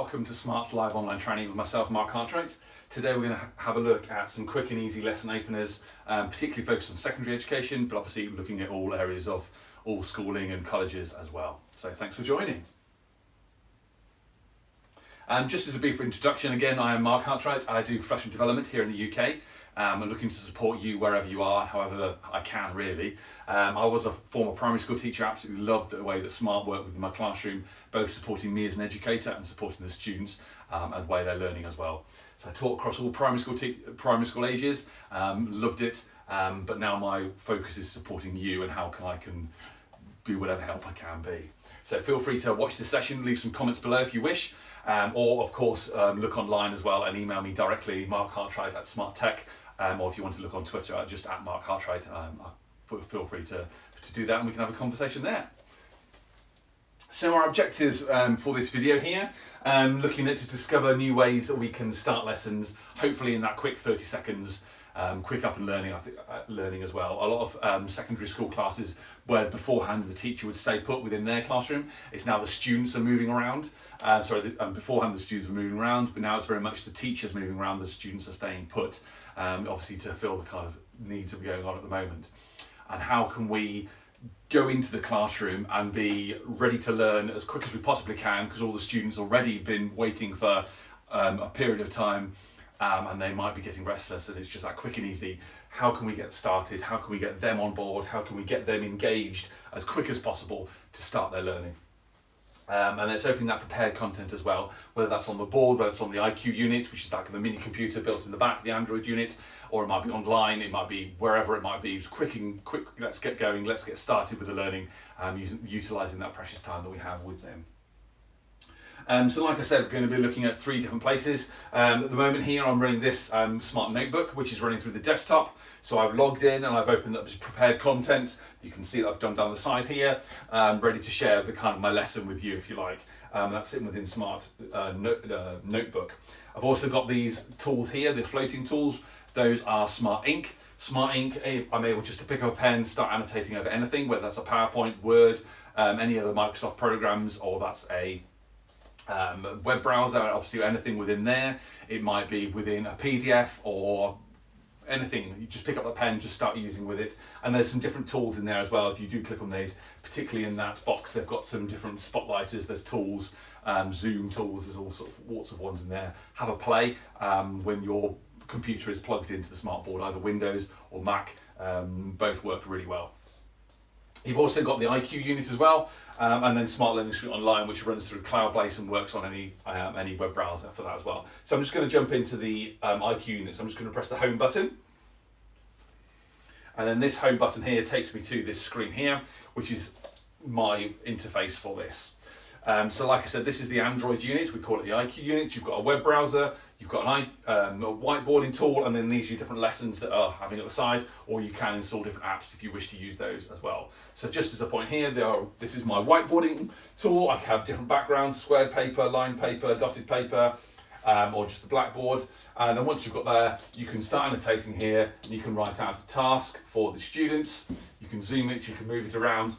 welcome to Smart's live online training with myself, Mark Cartwright. Today we're going to have a look at some quick and easy lesson openers, particularly focused on secondary education, but obviously looking at all areas of all schooling and colleges as well. So thanks for joining. Just as a brief introduction, again, I am Mark Cartwright. I do professional development here in the UK. I'm looking to support you wherever you are, however I can really. I was a former primary school teacher, absolutely loved the way that Smart worked with my classroom, both supporting me as an educator and supporting the students and the way they're learning as well. So I taught across all primary school ages, loved it, but now my focus is supporting you and how I can do whatever help I can be. So feel free to watch the session, leave some comments below if you wish, or of course look online as well and email me directly, markcartwright@smarttech. Or if you want to look on Twitter, just at Mark Cartwright, feel free to do that and we can have a conversation there. So our objectives for this video here, looking at to discover new ways that we can start lessons, hopefully in that quick 30 seconds, quick up and learning, learning as well. A lot of secondary school classes where beforehand the teacher would stay put within their classroom, it's now the students are moving around. Beforehand the students were moving around, but now it's very much the teachers moving around, the students are staying put, obviously to fill the kind of needs that are going on at the moment. And how can we go into the classroom and be ready to learn as quick as we possibly can, because all the students already been waiting for a period of time and they might be getting restless, and it's just that quick and easy. How can we get started? How can we get them on board? How can we get them engaged as quick as possible to start their learning? And it's opening that prepared content as well, whether that's on the board, whether it's on the IQ unit, which is like the mini computer built in the back, the Android unit, or it might be online, it might be wherever it might be. It's quick, let's get going, let's get started with the learning, utilising that precious time that we have with them. So like I said, we're going to be looking at 3 different places. At the moment here I'm running this Smart Notebook, which is running through the desktop. So I've logged in and I've opened up this prepared content. You can see that I've done down the side here, ready to share the kind of my lesson with you if you like. That's sitting within Smart Notebook. I've also got these tools here, the floating tools. Those are Smart Ink. Smart Ink, I'm able just to pick up a pen, start annotating over anything, whether that's a PowerPoint, Word, any other Microsoft programs, or that's a web browser, obviously anything within there. It might be within a PDF or anything. You just pick up the pen, just start using with it. And there's some different tools in there as well. If you do click on these, particularly in that box, they've got some different spotlighters, there's tools, Zoom tools, there's all sorts of ones in there. Have a play when your computer is plugged into the smart board, either Windows or Mac, both work really well. You've also got the IQ unit as well, and then Smart Learning Suite Online, which runs through cloud-based and works on any web browser for that as well. So I'm just going to jump into the IQ unit. So I'm just going to press the home button. And then this home button here takes me to this screen here, which is my interface for this. So like I said, this is the Android unit, we call it the IQ unit. You've got a web browser, you've got a whiteboarding tool, and then these are your different lessons that are having at the side, or you can install different apps if you wish to use those as well. So just as a point here, this is my whiteboarding tool. I have different backgrounds, squared paper, lined paper, dotted paper, or just the blackboard. And then once you've got there, you can start annotating here, and you can write out a task for the students. You can zoom it, you can move it around,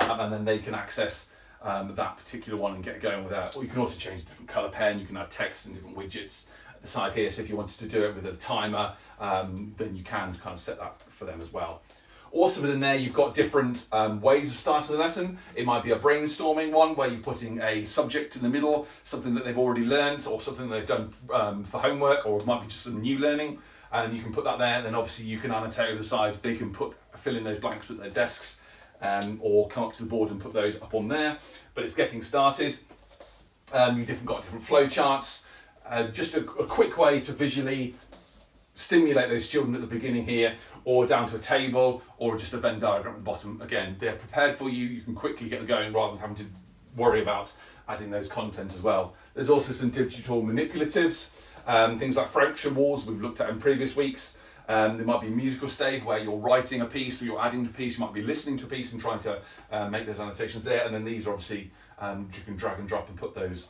and then they can access that particular one and get going with that. Or you can also change a different colour pen, you can add text and different widgets at the side here. So if you wanted to do it with a timer, then you can kind of set that for them as well. Also within there, you've got different ways of starting the lesson. It might be a brainstorming one where you're putting a subject in the middle, something that they've already learned or something they've done for homework, or it might be just some new learning, and you can put that there. And then obviously you can annotate over the side. They can fill in those blanks with their desks, or come up to the board and put those up on there. But it's getting started. You've got different flow charts. Just a quick way to visually stimulate those children at the beginning here, or down to a table, or just a Venn diagram at the bottom. Again, they're prepared for you. You can quickly get going rather than having to worry about adding those content as well. There's also some digital manipulatives, things like fraction walls we've looked at in previous weeks. There might be a musical stave where you're writing a piece or you're adding to a piece. You might be listening to a piece and trying to make those annotations there. And then these are obviously, you can drag and drop and put those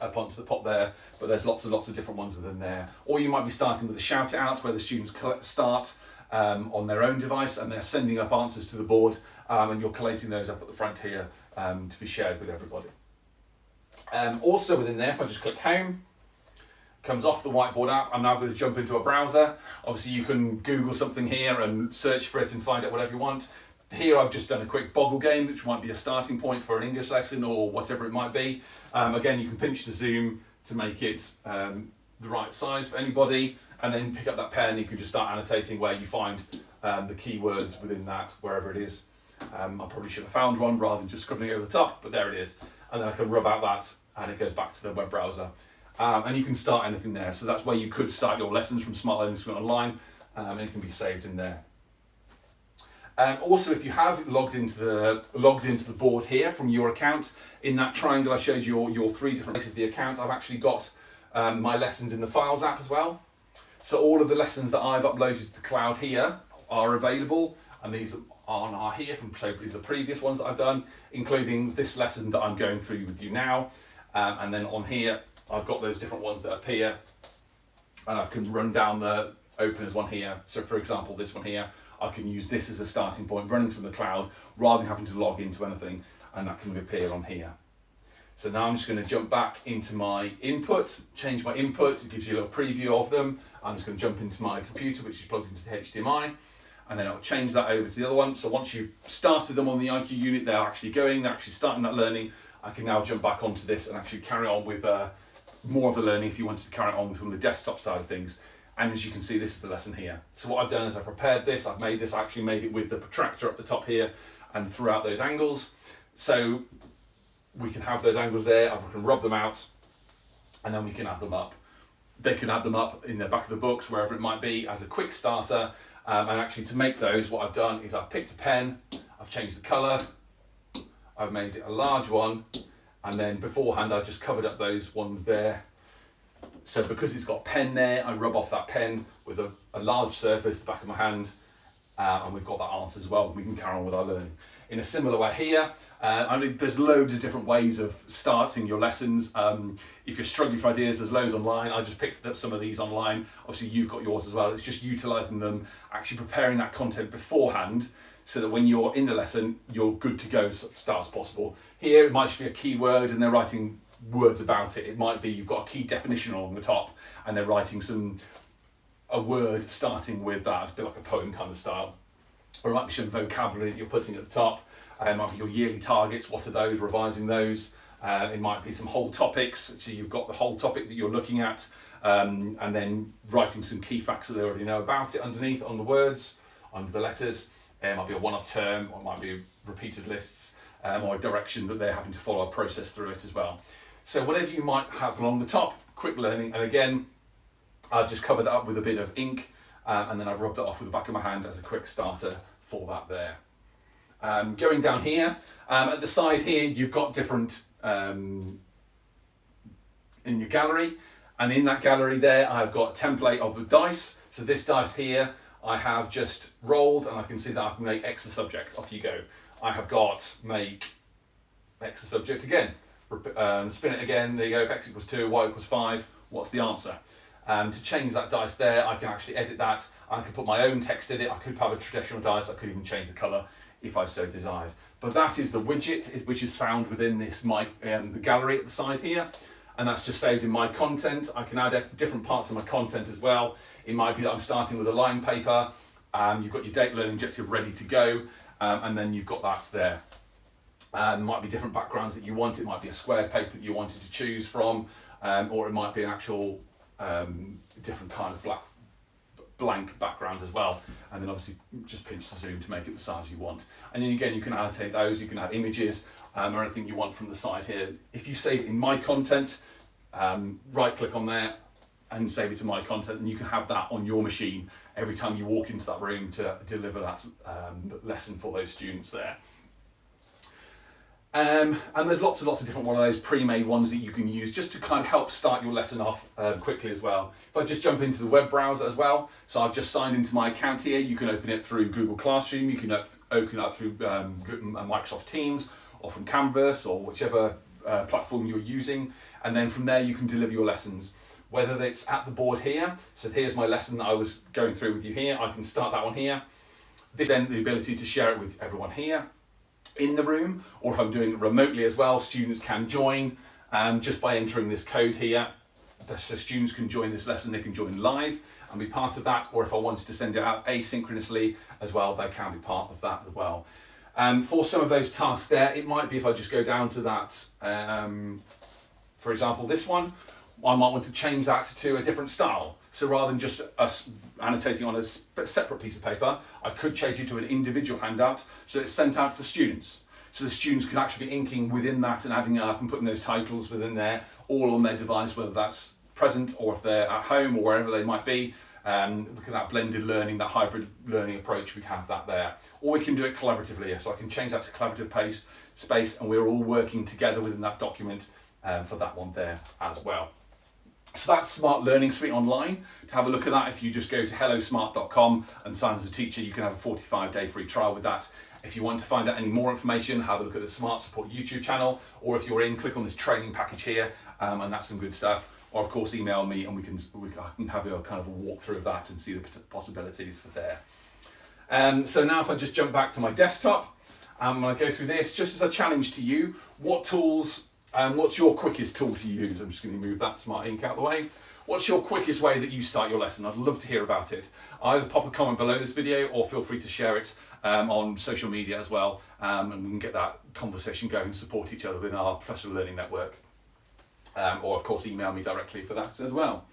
up onto the pot there. But there's lots of different ones within there. Or you might be starting with a shout out where the students start on their own device and they're sending up answers to the board, and you're collating those up at the front here to be shared with everybody. Also within there, if I just click home, comes off the whiteboard app. I'm now going to jump into a browser. Obviously you can Google something here and search for it and find out whatever you want. Here I've just done a quick boggle game, which might be a starting point for an English lesson or whatever it might be. Again, you can pinch the zoom to make it the right size for anybody, and then pick up that pen. You can just start annotating where you find the keywords within that, wherever it is. I probably should have found one rather than just scribbling over the top, but there it is. And then I can rub out that and it goes back to the web browser. And you can start anything there. So that's where you could start your lessons from Smart Learning School Online, and it can be saved in there. Also, if you have logged into the board here from your account, in that triangle I showed you your 3 different places of the account, I've actually got my lessons in the Files app as well. So all of the lessons that I've uploaded to the cloud here are available, and these are here from the previous ones that I've done, including this lesson that I'm going through with you now. And then on here, I've got those different ones that appear, and I can run down the openers one here. So for example, this one here, I can use this as a starting point, running from the cloud, rather than having to log into anything, and that can appear on here. So now I'm just going to jump back into my input, change my input. It gives you a little preview of them. I'm just going to jump into my computer, which is plugged into the HDMI, and then I'll change that over to the other one. So once you've started them on the IQ unit, they're actually starting that learning. I can now jump back onto this and actually carry on with more of the learning if you wanted to carry on from the desktop side of things. And as you can see, this is the lesson here. So what I've done is I prepared this, I actually made it with the protractor up the top here and throughout those angles. So we can have those angles there, I can rub them out, and then we can add them up. They can add them up in the back of the books, wherever it might be, as a quick starter. And actually to make those, what I've done is I've picked a pen, I've changed the colour, I've made it a large one, and then beforehand I just covered up those ones there. So because it's got pen there, I rub off that pen with a large surface, the back of my hand, and we've got that answer as well. We can carry on with our learning. In a similar way here, there's loads of different ways of starting your lessons. If you're struggling for ideas, there's loads online. I just picked up some of these online. Obviously you've got yours as well. It's just utilising them, actually preparing that content beforehand, so that when you're in the lesson, you're good to go as start as possible. Here it might just be a keyword and they're writing words about it. It might be you've got a key definition on the top and they're writing a word starting with that, a bit like a poem kind of style. Or it might be some vocabulary that you're putting at the top. It might be your yearly targets, what are those, revising those. It might be some whole topics, so you've got the whole topic that you're looking at, and then writing some key facts that they already know about it underneath on the words, under the letters. It might be a one-off term, or it might be repeated lists, or a direction that they're having to follow a process through it as well. So whatever you might have along the top, quick learning, and again, I've just covered that up with a bit of ink, and then I've rubbed it off with the back of my hand as a quick starter for that there. Going down here, at the side here, you've got different, in your gallery, and in that gallery there, I've got a template of the dice. So this dice here, I have just rolled, and I can see that I can make X the subject. Off you go. I have got make X the subject again. Spin it again, there you go. If X equals 2, Y equals 5, what's the answer? To change that dice there, I can actually edit that. I can put my own text in it. I could have a traditional dice. I could even change the colour if I so desired. But that is the widget, which is found within this the gallery at the side here. And that's just saved in my content. I can add different parts of my content as well. It might be that I'm starting with a line paper. You've got your date learning objective ready to go. And then you've got that there. There might be different backgrounds that you want. It might be a square paper that you wanted to choose from, or it might be an actual different kind of blank background as well. And then obviously just pinch the zoom to make it the size you want. And then again, you can annotate those. You can add images or anything you want from the side here. If you save in my content, right click on there and save it to my content, and you can have that on your machine every time you walk into that room to deliver that lesson for those students there. And there's lots and lots of different one of those pre-made ones that you can use just to kind of help start your lesson off quickly as well. If I just jump into the web browser as well, so I've just signed into my account here. You can open it through Google Classroom, you can open it up through Microsoft Teams or from Canvas or whichever platform you're using, and then from there you can deliver your lessons. Whether it's at the board here, so here's my lesson that I was going through with you here, I can start that one here. This then the ability to share it with everyone here in the room, or if I'm doing it remotely as well, students can join just by entering this code here. The students can join this lesson, they can join live and be part of that, or if I wanted to send it out asynchronously as well, they can be part of that as well. For some of those tasks there, it might be if I just go down to that, for example, this one, I might want to change that to a different style. So rather than just us annotating on a separate piece of paper, I could change it to an individual handout so it's sent out to the students. So the students can actually be inking within that and adding it up and putting those titles within there, all on their device, whether that's present or if they're at home or wherever they might be. Look at that blended learning, that hybrid learning approach, we have that there. Or we can do it collaboratively, so I can change that to collaborative space and we're all working together within that document for that one there as well. So that's Smart Learning Suite online. To have a look at that, if you just go to hellosmart.com and sign as a teacher, you can have a 45-day free trial with that. If you want to find out any more information, have a look at the Smart Support YouTube channel, or if you're in, click on this training package here, and that's some good stuff. Or of course, email me and I can have a kind of a walkthrough of that and see the possibilities for there. So now if I just jump back to my desktop, I'm going to go through this just as a challenge to you. What tools, what's your quickest tool to use? I'm just going to move that Smart Ink out of the way. What's your quickest way that you start your lesson? I'd love to hear about it. Either pop a comment below this video or feel free to share it on social media as well, and we can get that conversation going and support each other within our professional learning network. Or of course email me directly for that as well.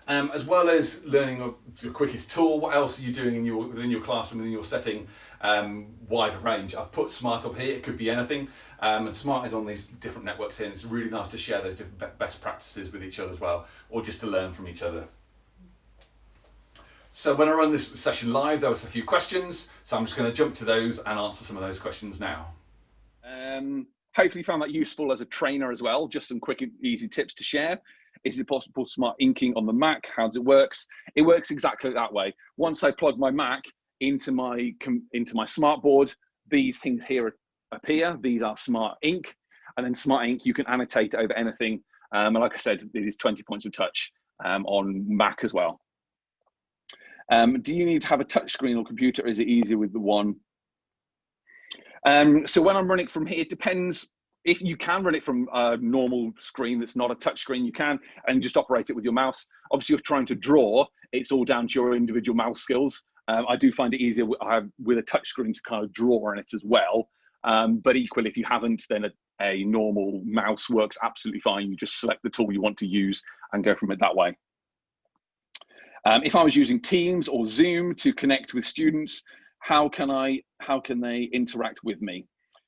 As well as learning your quickest tool, what else are you doing within your classroom, within your setting? Wider range. I've put Smart up here, it could be anything. And Smart is on these different networks here, and it's really nice to share those different best practices with each other as well, or just to learn from each other. So when I run this session live, there was a few questions, so I'm just going to jump to those and answer some of those questions now. Hopefully you found that useful as a trainer as well. Just some quick and easy tips to share. Is it possible Smart Inking on the Mac? How does it work? It works exactly that way. Once I plug my Mac into my Smart Board, these things here appear. These are Smart Ink. And then Smart Ink, you can annotate over anything. And like I said, it is 20 points of touch on Mac as well. Do you need to have a touch screen or computer? Is it easier with the one? So when I'm running from here, it depends. If you can run it from a normal screen that's not a touch screen, you can, and just operate it with your mouse. Obviously, if you're trying to draw, it's all down to your individual mouse skills. I do find it easier with a touch screen to kind of draw on it as well. But equally, if you haven't, then a normal mouse works absolutely fine. You just select the tool you want to use and go from it that way. If I was using Teams or Zoom to connect with students, how can they interact with me?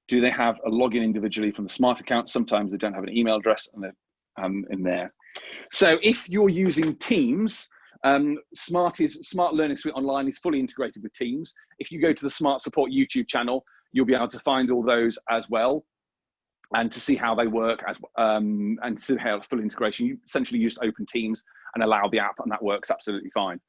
Do they have a login individually from the Smart account? Sometimes they don't have an email address and they're in there. So if you're using Teams, Smart Learning Suite Online is fully integrated with Teams. If you go to the Smart Support YouTube channel, you'll be able to find all those as well, and to see how they work and see how full integration. You essentially use Open Teams and allow the app, and that works absolutely fine.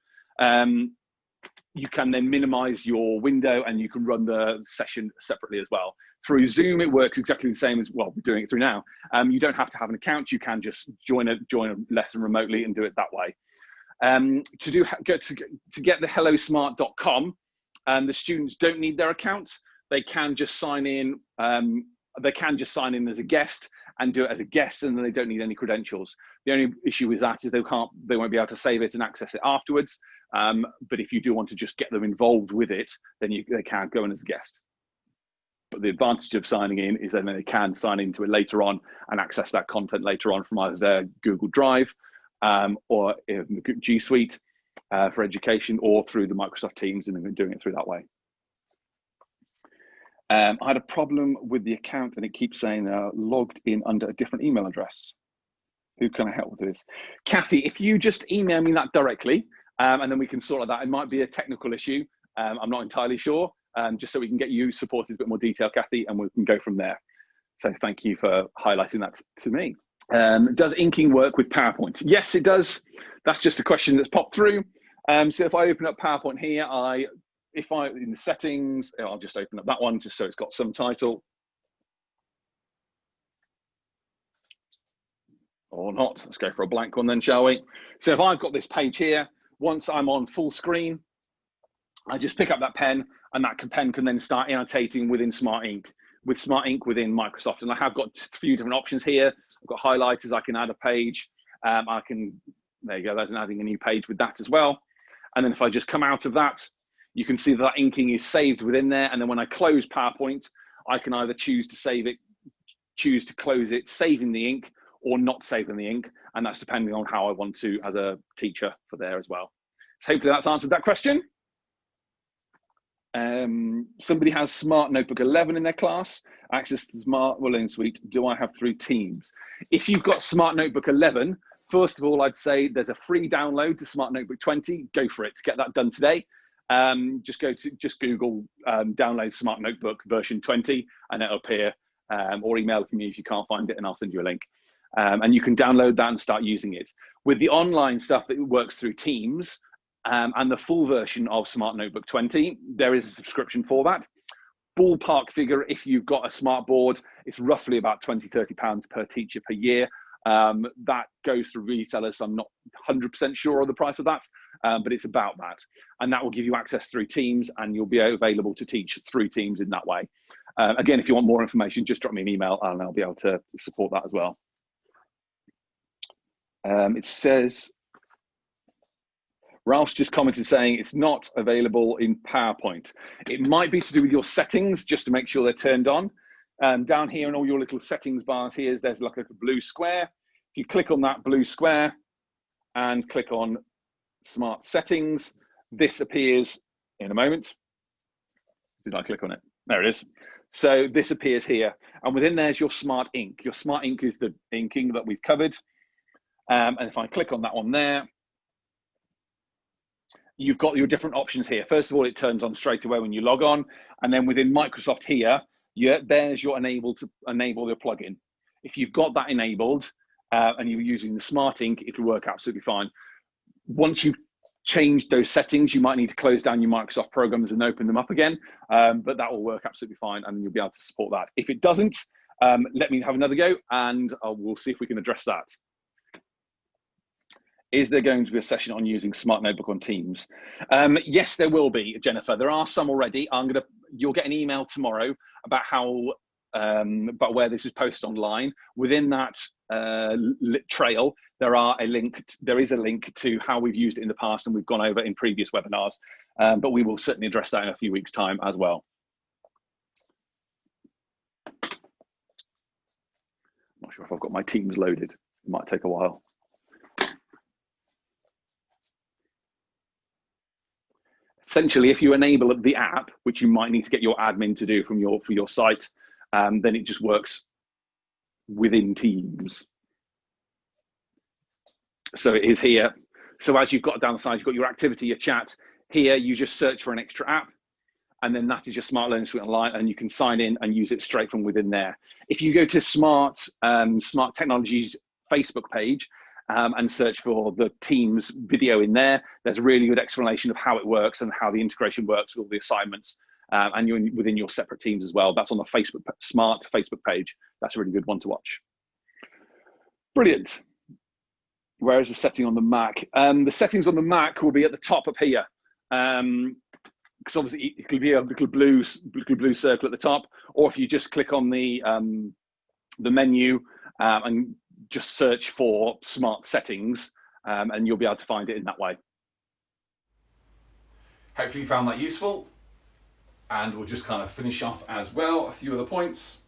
You can then minimize your window and you can run the session separately as well. Through Zoom, it works exactly the same as, well, we're doing it through now. You don't have to have an account. You can just join a lesson remotely and do it that way. To get the hellosmart.com, the students don't need their account. They can just sign in. They can just sign in as a guest and do it as a guest, and then they don't need any credentials. The only issue with that is they won't be able to save it and access it afterwards. But if you do want to just get them involved with it, then they can go in as a guest. But the advantage of signing in is then they can sign into it later on and access that content later on from either their Google Drive or G Suite for education, or through the Microsoft Teams, and then doing it through that way. I had a problem with the account and it keeps saying logged in under a different email address. Who can I help with this? Kathy, if you just email me that directly, and then we can sort that. It might be a technical issue. I'm not entirely sure, just so we can get you supported in a bit more detail, Kathy, and we can go from there. So thank you for highlighting that to me. Does inking work with PowerPoint? Yes, it does. That's just a question that's popped through. So if I open up PowerPoint here, in the settings, I'll just open up that one just so it's got some title. Or not. Let's go for a blank one then, shall we? So if I've got this page here, once I'm on full screen, I just pick up that pen, and that pen can then start annotating within Smart Ink. with Smart Ink within Microsoft. And I have got a few different options here. I've got highlighters, I can add a page. There you go, there's adding a new page with that as well. And then if I just come out of that, you can see that inking is saved within there. And then when I close PowerPoint, I can either choose to save it, choose to close it, saving the ink, or not saving the ink. And that's depending on how I want to as a teacher for there as well. So hopefully that's answered that question. Somebody has Smart Notebook 11 in their class, access to Smart Learning Suite. Do I have through Teams? If you've got Smart Notebook 11, first of all, I'd say there's a free download to Smart Notebook 20. Go for it. Get that done today. Just Google download Smart Notebook version 20 and it'll appear, or email it to me if you can't find it and I'll send you a link. And you can download that and start using it. With the online stuff that works through Teams and the full version of Smart Notebook 20, there is a subscription for that. Ballpark figure, if you've got a smart board, it's roughly about £20–30 per teacher per year. That goes through resellers. I'm not 100% sure on the price of that, but it's about that. And that will give you access through Teams and you'll be available to teach through Teams in that way. Again, if you want more information, just drop me an email and I'll be able to support that as well. It says, Ralph's just commented saying it's not available in PowerPoint. It might be to do with your settings, just to make sure they're turned on. Down here in all your little settings bars here, there's like a blue square. If you click on that blue square and click on Smart Settings, this appears in a moment. Did I click on it? There it is. So this appears here. And within there's your Smart Ink. Your Smart Ink is the inking that we've covered. And if I click on that one there, you've got your different options here. First of all, it turns on straight away when you log on. And then within Microsoft here, there's your enable your plugin. If you've got that enabled and you're using the Smart Ink, it will work absolutely fine. Once you change those settings, you might need to close down your Microsoft programs and open them up again, but that will work absolutely fine and you'll be able to support that. If it doesn't, let me have another go and we'll see if we can address that. Is there going to be a session on using Smart Notebook on Teams? Yes, there will be, Jennifer. There are some already. You'll get an email tomorrow about about where this is posted online. Within that trail, there is a link to how we've used it in the past and we've gone over in previous webinars. But we will certainly address that in a few weeks' time as well. I'm not sure if I've got my Teams loaded. It might take a while. Essentially, if you enable the app, which you might need to get your admin to do for your site, then it just works within Teams. So it is here. So as you've got down the side, you've got your activity, your chat. Here, you just search for an extra app, and then that is your Smart Learning Suite Online, and you can sign in and use it straight from within there. If you go to Smart Technologies Facebook page, and search for the Teams video in there. There's a really good explanation of how it works and how the integration works with all the assignments, and you're within your separate teams as well. That's on the Smart Facebook page. That's a really good one to watch. Brilliant. Where is the setting on the Mac? The settings on the Mac will be at the top up here. Because obviously it could be a little blue circle at the top, or if you just click on the menu and just search for Smart Settings and you'll be able to find it in that way. Hopefully you found that useful, and we'll just kind of finish off as well, a few other points.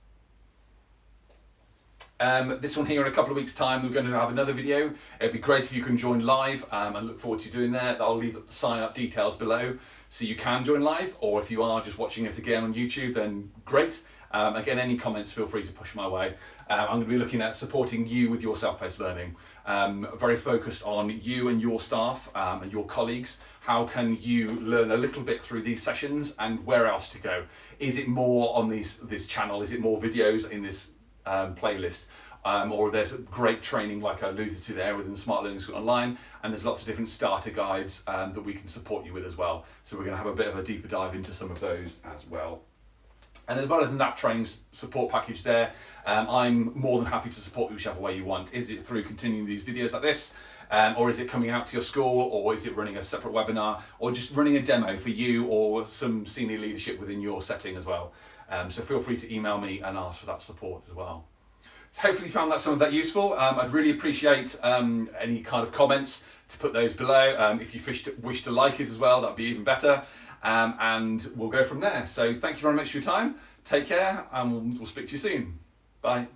This one here in a couple of weeks' time, we're going to have another video. It'd be great if you can join live, and look forward to doing that. I'll leave the sign up details below so you can join live, or if you are just watching it again on YouTube, then great. Again, any comments, feel free to push my way. I'm going to be looking at supporting you with your self-paced learning. Very focused on you and your staff and your colleagues. How can you learn a little bit through these sessions, and where else to go? Is it more on this channel? Is it more videos in this playlist? Or there's great training like I alluded to there within Smart Learning Suite Online, and there's lots of different starter guides that we can support you with as well. So we're going to have a bit of a deeper dive into some of those as well. And as well as in that training support package there, I'm more than happy to support you whichever way you want. Is it through continuing these videos like this, or is it coming out to your school, or is it running a separate webinar, or just running a demo for you or some senior leadership within your setting as well? So feel free to email me and ask for that support as well. So hopefully you found some of that useful. I'd really appreciate any kind of comments to put those below. If you wish to like us as well, that'd be even better. And we'll go from there. So thank you very much for your time. Take care, and we'll speak to you soon. Bye.